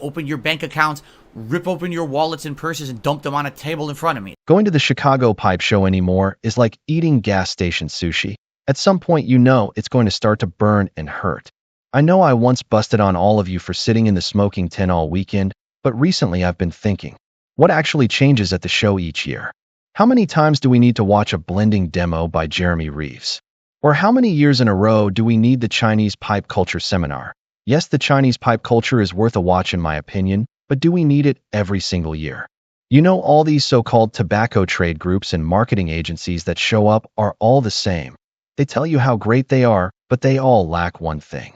open your bank accounts, rip open your wallets and purses, and dump them on a table in front of me. Going to the Chicago Pipe Show anymore is like eating gas station sushi. At some point, you know it's going to start to burn and hurt. I know I once busted on all of you for sitting in the smoking tent all weekend, but recently I've been thinking, what actually changes at the show each year? How many times do we need to watch a blending demo by Jeremy Reeves? Or how many years in a row do we need the Chinese pipe culture seminar? Yes, the Chinese pipe culture is worth a watch in my opinion, but do we need it every single year? You know, all these so-called tobacco trade groups and marketing agencies that show up are all the same. They tell you how great they are, but they all lack one thing.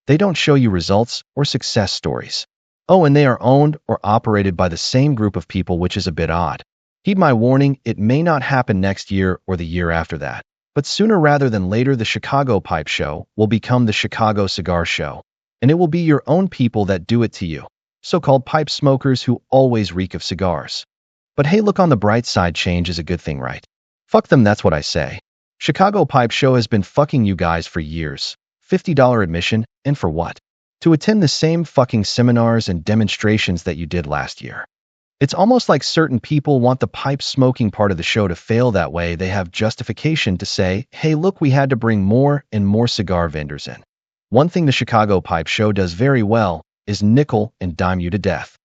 They don't show you results or success stories. Oh, and they are owned or operated by the same group of people, which is a bit odd. Heed my warning, it may not happen next year or the year after that. But sooner rather than later, the Chicago Pipe Show will become the Chicago Cigar Show. And it will be your own people that do it to you. So-called pipe smokers who always reek of cigars. But hey, look on the bright side, change is a good thing, right? Fuck them, that's what I say. Chicago Pipe Show has been fucking you guys for years. $50 admission, and for what? To attend the same fucking seminars and demonstrations that you did last year. It's almost like certain people want the pipe smoking part of the show to fail, that way they have justification to say, hey look, we had to bring more and more cigar vendors in. One thing the Chicago Pipe Show does very well is nickel and dime you to death.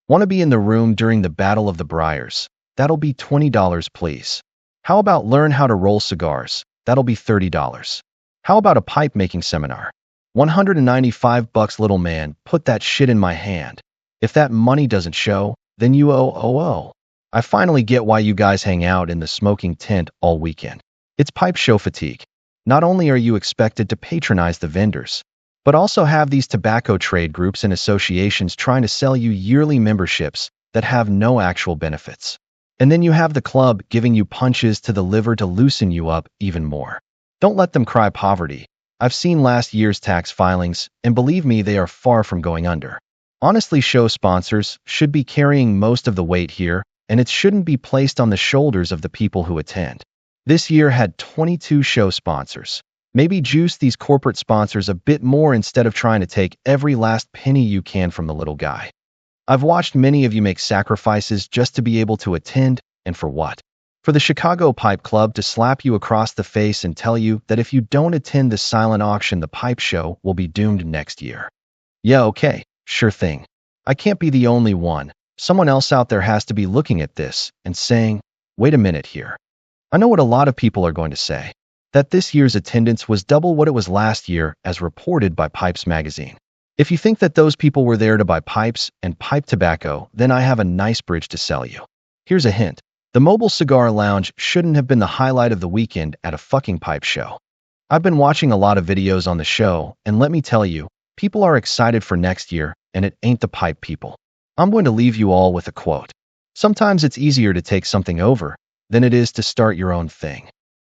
Want to be in the room during the Battle of the Briars? That'll be $20 please. How about learn how to roll cigars? That'll be $30. How about a pipe making seminar? $195 little man, put that shit in my hand. If that money doesn't show, then you owe. I finally get why you guys hang out in the smoking tent all weekend. It's pipe show fatigue. Not only are you expected to patronize the vendors, but also have these tobacco trade groups and associations trying to sell you yearly memberships that have no actual benefits. And then you have the club giving you punches to the liver to loosen you up even more. Don't let them cry poverty. I've seen last year's tax filings, and believe me, they are far from going under. Honestly, show sponsors should be carrying most of the weight here, and it shouldn't be placed on the shoulders of the people who attend. This year had 22 show sponsors. Maybe juice these corporate sponsors a bit more instead of trying to take every last penny you can from the little guy. I've watched many of you make sacrifices just to be able to attend, and for what? For the Chicago Pipe Club to slap you across the face and tell you that if you don't attend the silent auction, the pipe show will be doomed next year. Yeah, okay. Sure thing. I can't be the only one. Someone else out there has to be looking at this and saying, wait a minute here. I know what a lot of people are going to say, that this year's attendance was double what it was last year as reported by Pipes magazine. If you think that those people were there to buy pipes and pipe tobacco, then I have a nice bridge to sell you. Here's a hint. The mobile cigar lounge shouldn't have been the highlight of the weekend at a fucking pipe show. I've been watching a lot of videos on the show, and let me tell you, people are excited for next year, and it ain't the pipe people. I'm going to leave you all with a quote. Sometimes it's easier to take something over than it is to start your own thing.